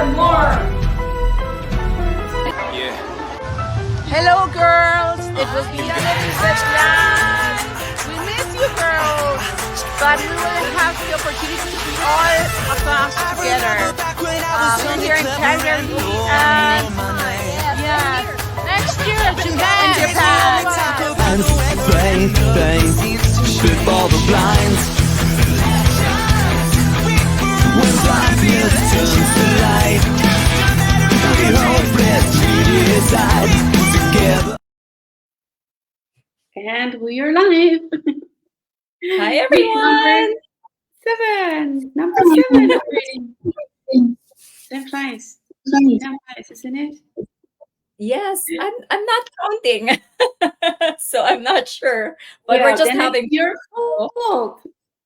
more. Yeah. Hello, girls. It will be an class. We miss you, girls. But we will have the opportunity to be all of us together. Here in Canada and yeah, next year Japan. And bang, bang, before the blinds. When darkness turns to light, we hold breath, we decide together. And we are live. Hi, everyone. Number seven already. Time flies. Time flies, isn't it? Yes, I'm not counting, so I'm not sure. But we're just then having it's your fault.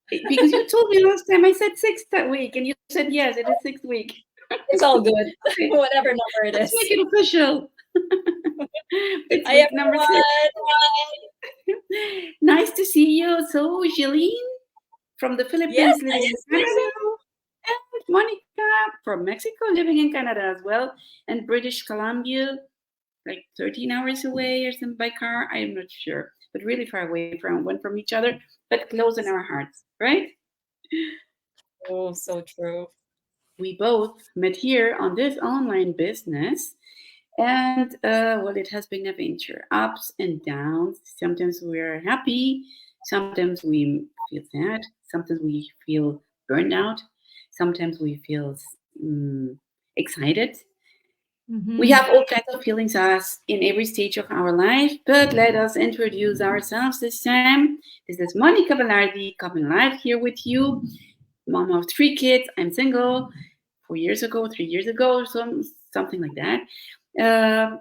Because you told me last time I said 6th week, and you said yes, it is 6th week. it's all good, whatever number it Let's is. make it official. It's Hi, week number 6. everyone. Nice to see you. So, Jeline from the Philippines, Yes, living in nice to see Canada, you. and Monica from Mexico, living in Canada as well, and British Columbia, like 13 hours away or something by car. I'm not sure, but really far away from each other, but close in our hearts, right? Oh, so true. We both met here on this online business. And well, it has been an adventure, ups and downs. Sometimes we're happy, sometimes we feel sad, sometimes we feel burned out, sometimes we feel excited. We have all kinds of feelings as in every stage of our life, but let us introduce ourselves this time. This is Monica Velarde coming live here with you, mom of 3 kids. I'm single. 3 years ago, something like that. 20,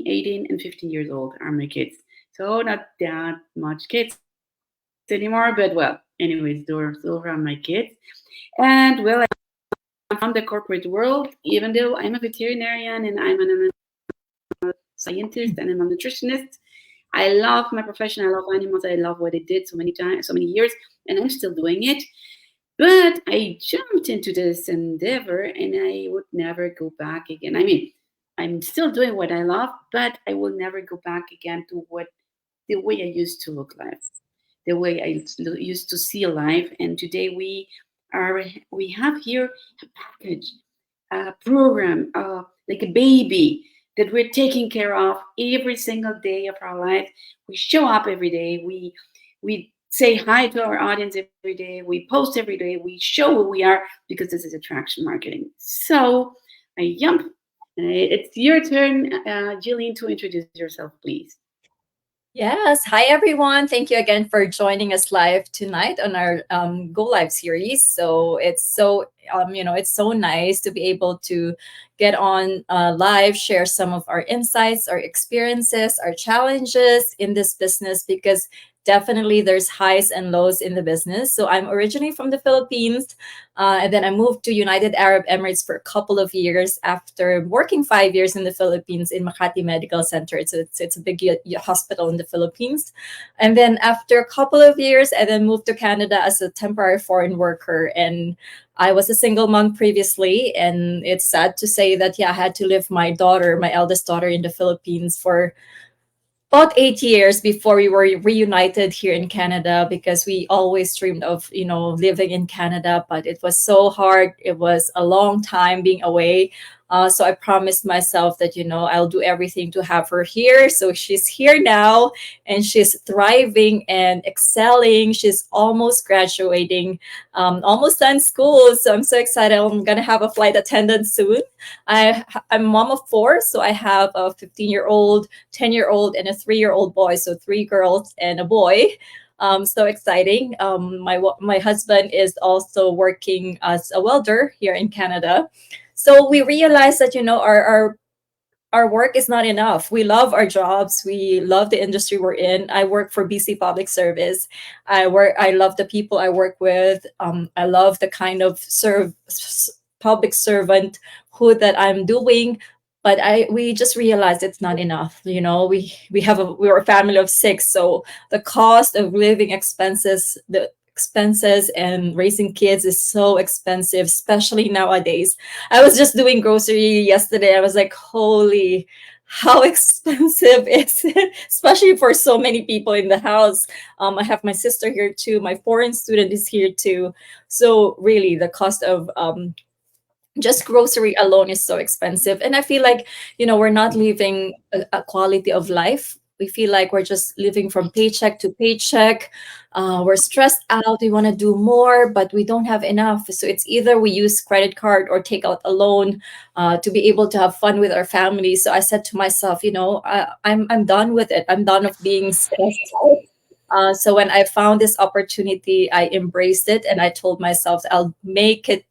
18, and 15 years old are my kids. So not that much kids anymore, but well, anyways, those are my kids. And well, I'm from the corporate world, even though I'm a veterinarian and I'm a scientist and I'm a nutritionist. I love my profession. I love animals. I love what I did so many times, so many years, and I'm still doing it. But I jumped into this endeavor and I would never go back again. I mean, I'm still doing what I love, but I will never go back again to the way I used to look life, the way I used to see life. And today we have here a package, a program, like a baby that we're taking care of every single day of our life. We show up every day. We say hi to our audience every day. We post every day. We show who we are because this is attraction marketing. So I jump. It's your turn, Jillian, to introduce yourself, please. Yes. Hi, everyone. Thank you again for joining us live tonight on our Go Live series. So it's it's so nice to be able to get on live, share some of our insights, our experiences, our challenges in this business, because definitely there's highs and lows in the business. So I'm originally from the Philippines, and then I moved to United Arab Emirates for a couple of years after working 5 years in the Philippines in Makati Medical Center. It's a big hospital in the Philippines. And then after a couple of years, I then moved to Canada as a temporary foreign worker. And I was a single mom previously, and it's sad to say that, I had to leave my eldest daughter in the Philippines for about 8 years before we were reunited here in Canada, because we always dreamed of, living in Canada, but it was so hard. It was a long time being away. So I promised myself that, I'll do everything to have her here. So she's here now and she's thriving and excelling. She's almost graduating, almost done school. So I'm so excited. I'm going to have a flight attendant soon. I'm mom of 4. So I have a 15-year-old, 10-year-old, and a 3-year-old boy. So 3 girls and a boy. So exciting. My husband is also working as a welder here in Canada. So we realized that, our work is not enough. We love our jobs. We love the industry we're in. I work for BC Public Service. I love the people I work with. I love the kind of public servant who that I'm doing. But we just realized it's not enough. We're a family of 6, so the cost of living expenses, the expenses, and raising kids is so expensive, especially nowadays. I was just doing grocery yesterday. I was like, holy, how expensive is it, especially for so many people in the house. I have my sister here too. My foreign student is here too. So really, the cost of just grocery alone is so expensive, and I feel like, we're not living a quality of life. We feel like we're just living from paycheck to paycheck. We're stressed out, we want to do more, but we don't have enough, so it's either we use credit card or take out a loan to be able to have fun with our family. So I said to myself, I'm done with it. I'm done of being stressed out. So when I found this opportunity, I embraced it, and I told myself I'll make it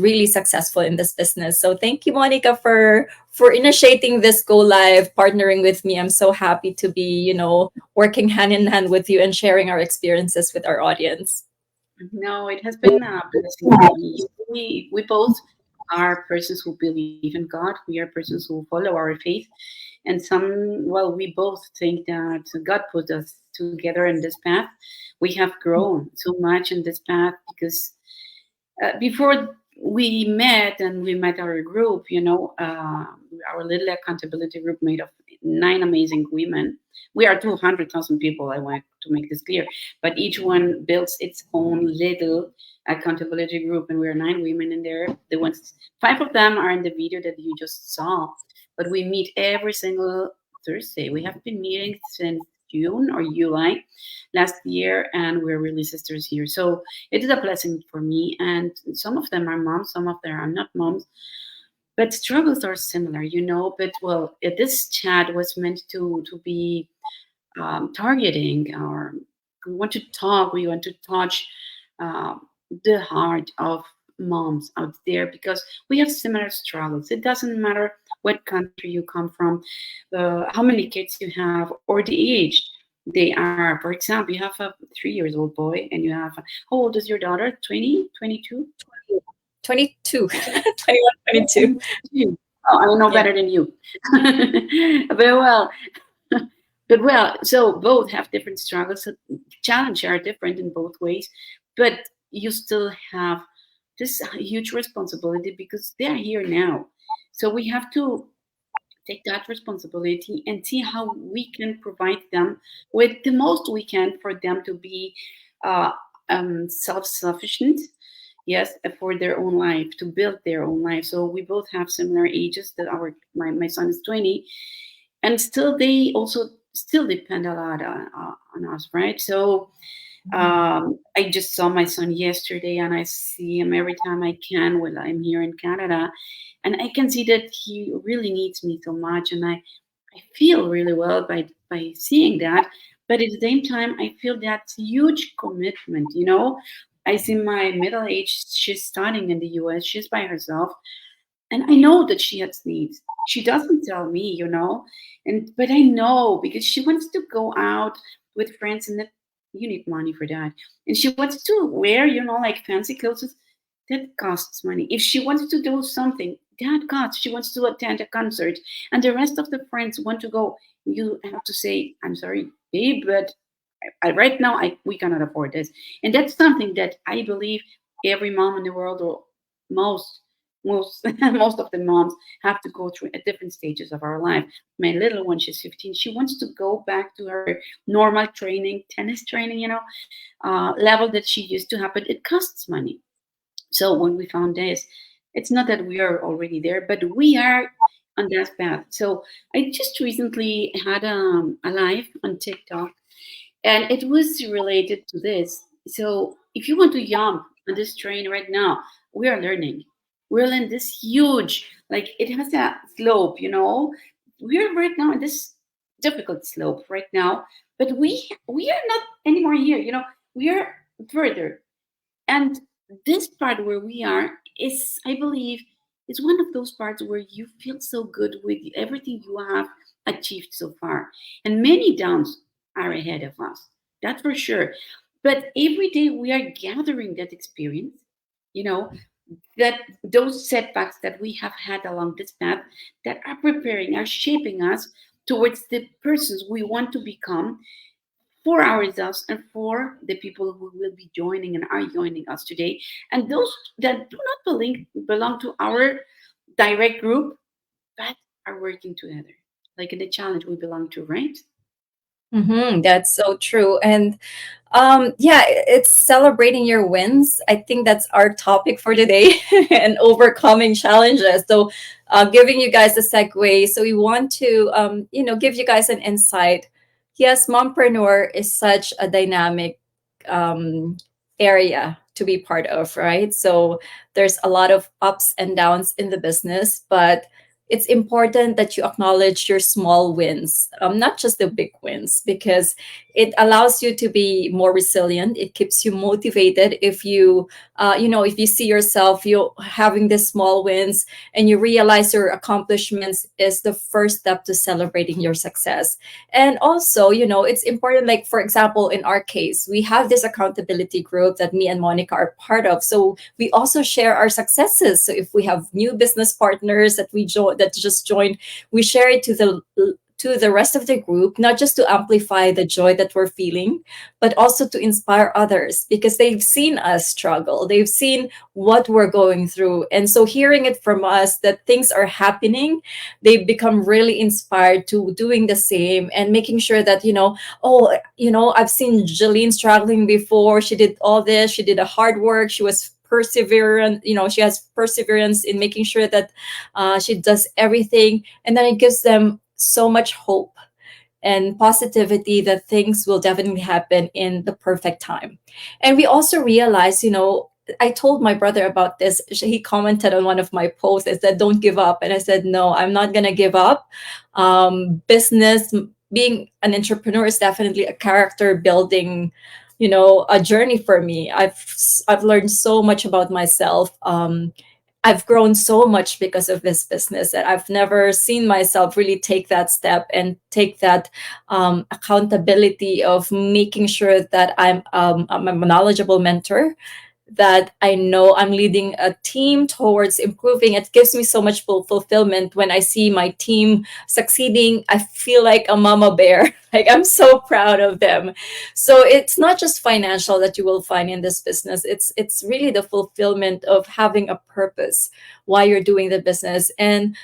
really successful in this business. So thank you, Monica, for initiating this Go Live, partnering with me. I'm so happy to be, working hand in hand with you and sharing our experiences with our audience. No, it has been a blessing for me. We both are persons who believe in God. We are persons who follow our faith. And we both think that God put us together in this path. We have grown so much in this path because before we met our group, our little accountability group made of 9 amazing women. We are 200,000 people. I want to make this clear, but each one builds its own little accountability group, and we are 9 women in there. 5 of them are in the video that you just saw, but we meet every single Thursday. We have been meeting since June or July last year, and we're really sisters here. So it is a blessing for me. And some of them are moms, some of them are not moms, but struggles are similar, But this chat was meant to be targeting, or we want to talk, we want to touch the heart of moms out there, because we have similar struggles. It doesn't matter what country you come from, how many kids you have, or the age they are. For example, you have a 3-year-old boy, and you have, how old is your daughter? 20, 22? 22, 21, 22. Oh, I know better than you. So both have different struggles. So challenges are different in both ways, but you still have this huge responsibility because they are here now. So we have to take that responsibility and see how we can provide them with the most we can for them to be self-sufficient, yes, for their own life, to build their own life. So we both have similar ages. That my son is 20, and still they also still depend a lot on us, right? So I just saw my son yesterday, and I see him every time I can while I'm here in Canada, and I can see that he really needs me so much, and I feel really well by seeing that. But at the same time, I feel that huge commitment. I see my middle age. She's studying in the U.S. She's by herself, and I know that she has needs. She doesn't tell me, but I know because she wants to go out with friends, and that you need money for that. And she wants to wear, like fancy clothes. That costs money. If she wants to do something, that costs. She wants to attend a concert, and the rest of the friends want to go. You have to say, I'm sorry, babe, but right now we cannot afford this. And that's something that I believe every mom in the world, or most most of the moms, have to go through at different stages of our life. My little one, she's 15. She wants to go back to her normal training, tennis training, level that she used to have, but it costs money. So when we found this, it's not that we are already there, but we are on that path. So I just recently had a live on TikTok, and it was related to this. So if you want to jump on this train right now, we are learning. We're in this huge, like it has a slope, We're right now in this difficult slope right now, but we are not anymore here, We are further. And this part where we are is, I believe, is one of those parts where you feel so good with everything you have achieved so far. And many downs are ahead of us, that's for sure. But every day we are gathering that experience, that those setbacks that we have had along this path, that are preparing, are shaping us towards the persons we want to become for ourselves and for the people who will be joining and are joining us today. And those that do not belong to our direct group, but are working together. Like in the challenge we belong to, right? That's so true. And yeah, it's celebrating your wins. I think that's our topic for today and overcoming challenges. So, giving you guys a segue. So, we want to, give you guys an insight. Yes, mompreneur is such a dynamic um, area to be part of, right? So, there's a lot of ups and downs in the business, but it's important that you acknowledge your small wins, not just the big wins, because it allows you to be more resilient. It keeps you motivated if if you see yourself you having these small wins and you realize your accomplishments is the first step to celebrating your success. And also, it's important. Like for example, in our case, we have this accountability group that me and Monica are part of. So we also share our successes. So if we have new business partners that just joined, we share it to the rest of the group, not just to amplify the joy that we're feeling, but also to inspire others because they've seen us struggle. They've seen what we're going through. And so hearing it from us that things are happening, they've become really inspired to doing the same and making sure that, I've seen Jeline struggling before. She did all this, she did a hard work, she was perseverant, she has perseverance in making sure that she does everything. And then it gives them so much hope and positivity that things will definitely happen in the perfect time. And we also realize, I told my brother about this. He commented on one of my posts and said, "Don't give up." And I said, "No, I'm not going to give up." Business, being an entrepreneur is definitely a character building, a journey for me. I've learned so much about myself. I've grown so much because of this business that I've never seen myself really take that step and take that accountability of making sure that I'm a knowledgeable mentor, that I know I'm leading a team towards improving. It gives me so much fulfillment when I see my team succeeding. I feel like a mama bear. Like I'm so proud of them. So it's not just financial that you will find in this business. It's really the fulfillment of having a purpose why you're doing the business. And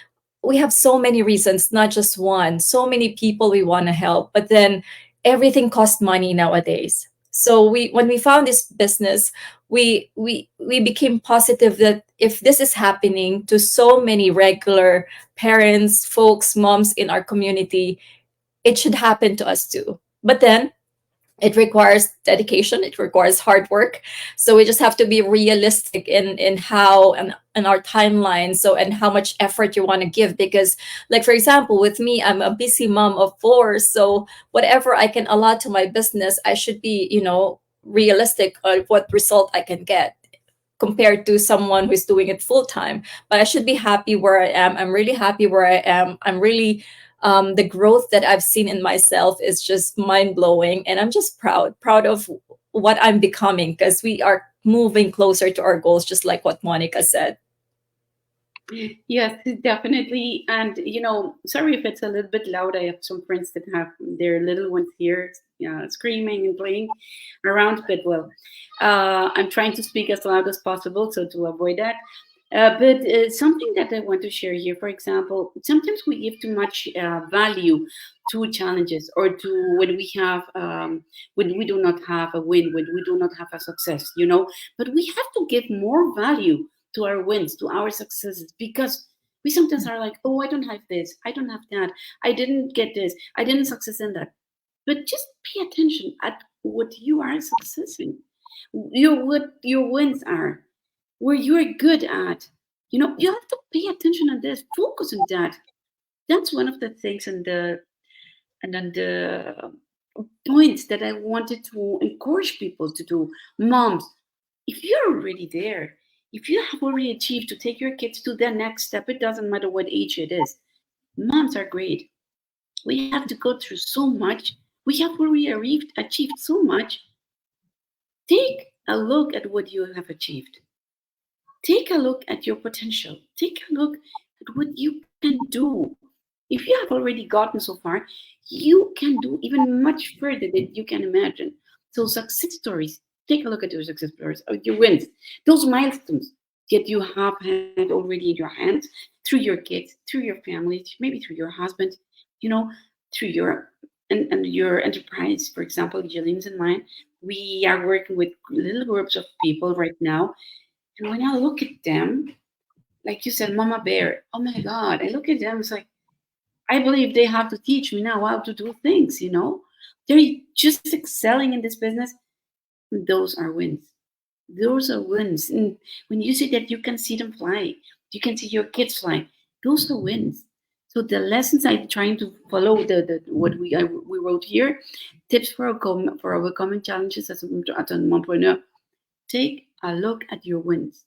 we have so many reasons, not just one. So many people we want to help, but then everything costs money nowadays. So when we found this business, we became positive that if this is happening to so many regular parents, folks, moms in our community, it should happen to us too. But then it requires dedication, it requires hard work. So we just have to be realistic in how and our timeline, so and how much effort you want to give. Because like for example, with me, I'm a busy mom of four, so whatever I can allot to my business, I should be realistic of what result I can get compared to someone who's doing it full time. But I should be happy where I am. I'm really happy where I am. I'm really the growth that I've seen in myself is just mind blowing, and I'm just proud of what I'm becoming because we are moving closer to our goals, just like what Monica said. Yes, definitely. And sorry if it's a little bit loud. I have some friends that have their little ones here, screaming and playing around. But well, I'm trying to speak as loud as possible, so to avoid that. But something that I want to share here, for example, sometimes we give too much value to challenges or to when we do not have a win, when we do not have a success, But we have to give more value to our wins, to our successes, because we sometimes are like, oh, I don't have this, I don't have that, I didn't get this, I didn't success in that. But just pay attention at what you are successing, what your wins are, where you're good at. You have to pay attention on this, focus on that. That's one of the things and then the points that I wanted to encourage people to do. Moms, if you're already there, if you have already achieved to take your kids to the next step, it doesn't matter what age it is. Moms are great. We have to go through so much. We have already achieved so much. Take a look at what you have achieved. Take a look at your potential. Take a look at what you can do. If you have already gotten so far, you can do even much further than you can imagine. So success stories, take a look at your success stories, your wins, those milestones that you have had already in your hands through your kids, through your family, maybe through your husband, you know, through your and your enterprise. For example, Jillian's and mine, we are working with little groups of people right now. And when I look at them, like you said, Mama Bear, oh my God, I look at them, it's like, I believe they have to teach me now how to do things, you know? They're just excelling in this business. Those are wins. Those are wins. And when you see that you can see them fly, you can see your kids fly, those are wins. So the lessons I'm trying to follow, the what we wrote here, tips for for overcoming challenges as an entrepreneur. Take a look at your wins.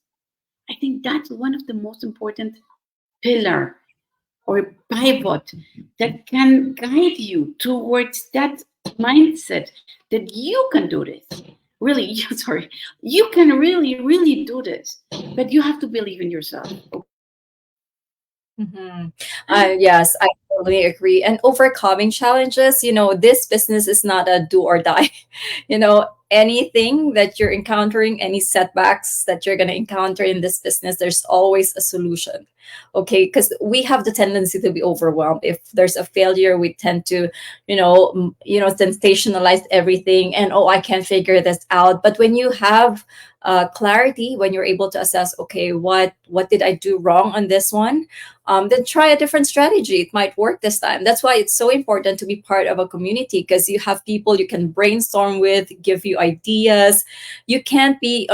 I think that's one of the most important pillar or pivot that can guide you towards that mindset that you can do this. Really, sorry, you can really, really do this, but you have to believe in yourself. Mhm. Yes, I totally agree. And overcoming challenges, this business is not a do or die. Anything that you're encountering, any setbacks that you're going to encounter in this business, there's always a solution. Okay, because we have the tendency to be overwhelmed. If there's a failure, we tend to, sensationalize everything and, oh, I can't figure this out. But when you have clarity, when you're able to assess, okay, what did I do wrong on this one? Then try a different strategy. It might work this time. That's why it's so important to be part of a community, because you have people you can brainstorm with, give you ideas. You can't be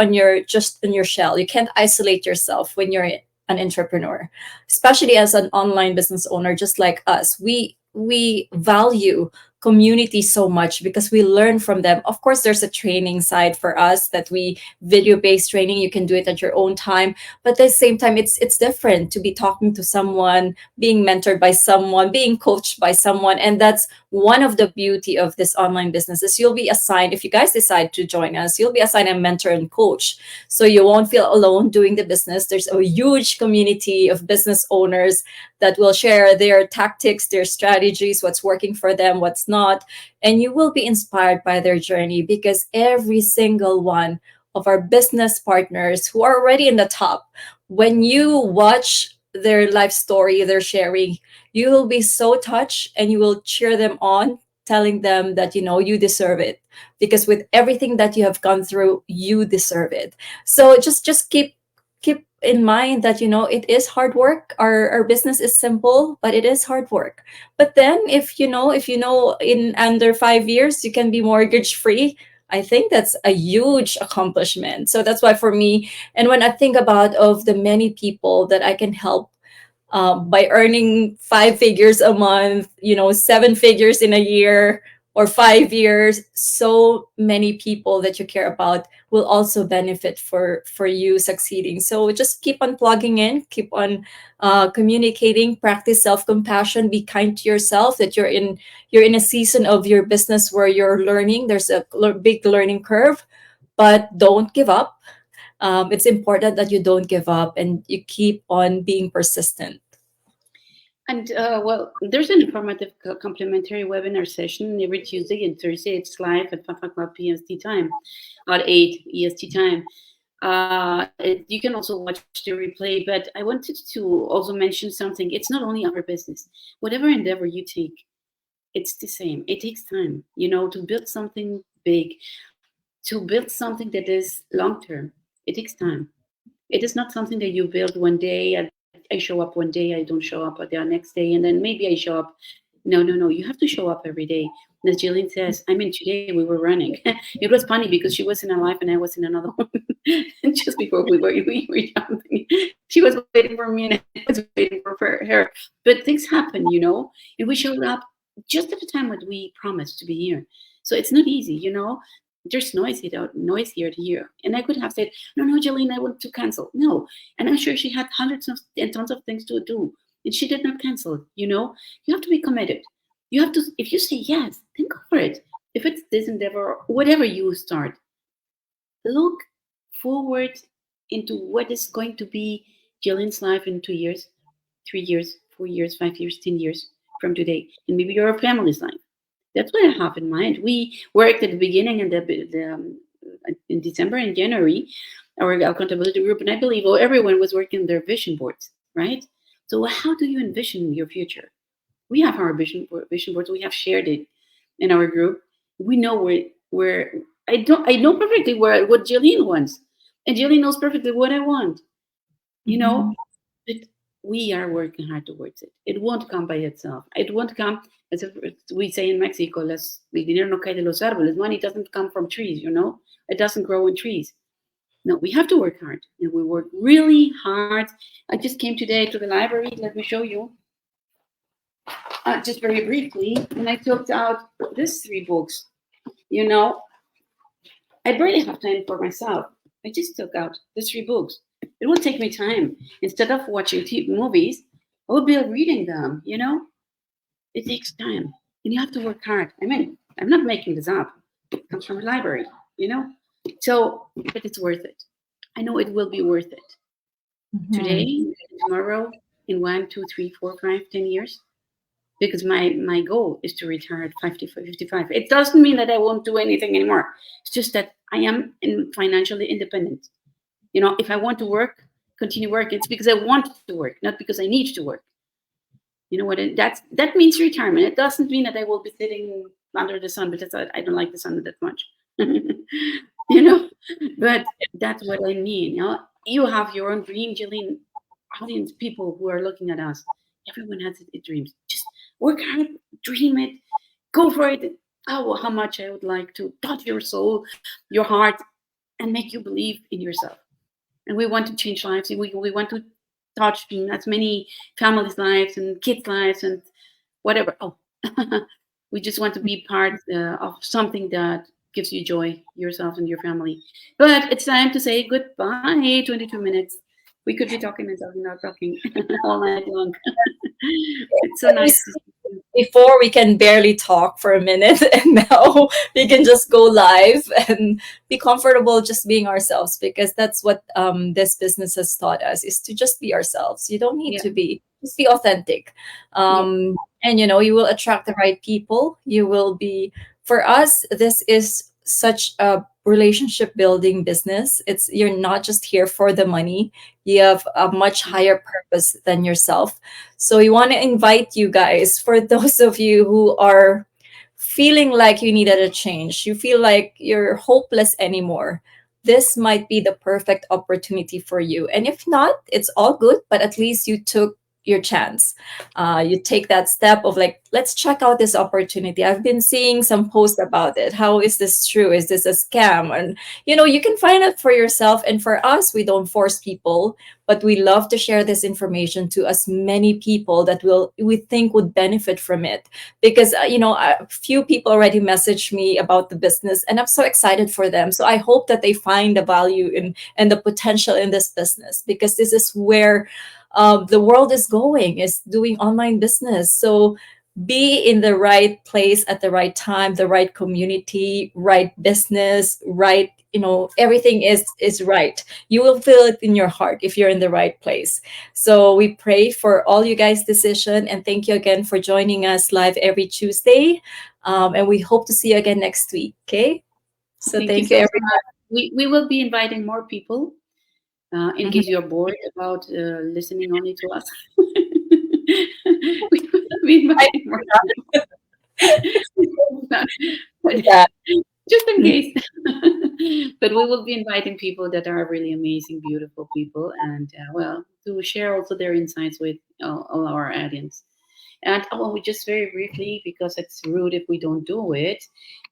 just on your shell. You can't isolate yourself when you're an entrepreneur, especially as an online business owner, just like us. We value community so much because we learn from them. Of course, there's a training side for us that we video-based training. You can do it at your own time, but at the same time, it's different to be talking to someone, being mentored by someone, being coached by someone. And that's one of the beauty of this online business is you'll be assigned, if you guys decide to join us, you'll be assigned a mentor and coach. So you won't feel alone doing the business. There's a huge community of business owners that will share their tactics, their strategies, what's working for them, what's not. And you will be inspired by their journey, because every single one of our business partners who are already in the top, when you watch their life story they're sharing, you will be so touched and you will cheer them on, telling them that you deserve it, because with everything that you have gone through, you deserve it. So just keep in mind that it is hard work. Our business is simple, but it is hard work. But then if in under 5 years you can be mortgage free, I think that's a huge accomplishment. So that's why for me, and when I think about of the many people that I can help, by earning 5 figures a month, 7 figures in a year or 5 years, so many people that you care about will also benefit for you succeeding. So just keep on plugging in, keep on communicating, practice self-compassion, be kind to yourself, that you're in a season of your business where you're learning. There's a big learning curve, but don't give up. It's important that you don't give up and you keep on being persistent. And well, there's an informative complimentary webinar session every Tuesday and Thursday. It's live at 5 o'clock PST time, at 8 EST time. You can also watch the replay, but I wanted to also mention something. It's not only our business. Whatever endeavor you take, it's the same. It takes time, to build something big, to build something that is long term. It takes time. It is not something that you build one day. I show up one day, I don't show up the next day, and then maybe I show up. No, no, no. You have to show up every day. And as Jillian says, today we were running. It was funny because she was in a life and I was in another one. And just before we were jumping, she was waiting for me and I was waiting for her. But things happen, and we showed up just at the time when we promised to be here. So it's not easy, There's noise here to hear. And I could have said, no, Jillian, I want to cancel. No. And I'm sure she had hundreds and tons of things to do. And she did not cancel, You have to be committed. You have to, if you say yes, then go for it. If it's this endeavor, whatever you start, look forward into what is going to be Jillian's life in 2 years, 3 years, 4 years, 5 years, 10 years. from today, and maybe your family's life. That's what I have in mind. We worked at the beginning in December and January, our accountability group, and I believe everyone was working their vision boards, right? So how do you envision your future? We have our vision boards. We have shared it in our group. We know where I know perfectly where what Jillian wants, and Jillian knows perfectly what I want. You know, but we are working hard towards it. It won't come by itself. It won't come, as we say in Mexico, el dinero no cae de los árboles. Money doesn't come from trees, it doesn't grow in trees. No, we have to work hard, and we work really hard. I just came today to the library. Let me show you, just very briefly, and I took out these 3 books. I barely have time for myself. I just took out these 3 books. It will take me time. Instead of watching movies, I will be reading them. It takes time, and you have to work hard. I mean, I'm not making this up. It comes from a library. So, but it's worth it. I know it will be worth it. Today, tomorrow, in 1, 2, 3, 4, 5, 10 years, because my goal is to retire at 55. It doesn't mean that I won't do anything anymore. It's just that I am financially independent. If I want to work, continue working, it's because I want to work, not because I need to work. You know what? That means retirement. It doesn't mean that I will be sitting under the sun, because I don't like the sun that much. But that's what I mean. You have your own dream, Jillian. Audience, people who are looking at us, everyone has dreams. Just work hard, dream it, go for it. Oh, how much I would like to touch your soul, your heart, and make you believe in yourself. And we want to change lives. We want to touch as many families' lives and kids' lives and whatever. Oh, we just want to be part of something that gives you joy, yourself and your family. But it's time to say goodbye. 22 minutes. We could be talking and talking, not talking all night long. It's so nice. Before we can barely talk for a minute, and now we can just go live and be comfortable just being ourselves, because that's what this business has taught us, is to just be ourselves. You don't need to be, just be authentic. And you will attract the right people. You will be, for us, this is such a relationship building business. You're not just here for the money. You have a much higher purpose than yourself. So we want to invite you guys, for those of you who are feeling like you needed a change, you feel like you're hopeless anymore, this might be the perfect opportunity for you. And if not, it's all good, but at least you took your chance. You take that step of like, let's check out this opportunity. I've been seeing some posts about it. How is this true? Is this a scam? And you can find it for yourself. And for us, we don't force people, but we love to share this information to as many people that we think would benefit from it. Because a few people already messaged me about the business, and I'm so excited for them. So I hope that they find the value and the potential in this business, because this is where the world is going, is doing online business. So be in the right place at the right time, the right community, right business, right, everything is right. You will feel it in your heart if you're in the right place. So we pray for all you guys' decision, and thank you again for joining us live every Tuesday. And we hope to see you again next week. Okay. So thank you everyone. We will be inviting more people. In case you're bored about listening only to us, we invite more Yeah. Just in case. But we will be inviting people that are really amazing, beautiful people, and to share also their insights with all our audience. And we just very briefly, because it's rude if we don't do it.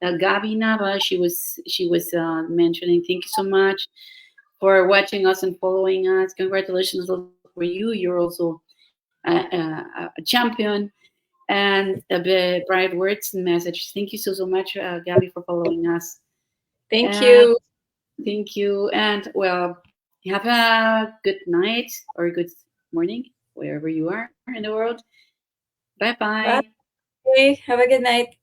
Gabi Nava, she was mentioning, thank you so much for watching us and following us. Congratulations for you. You're also a champion. And the bright words and message. Thank you so much, Gabi, for following us. Thank you. Thank you. And have a good night or good morning, wherever you are in the world. Bye-bye. Bye. Have a good night.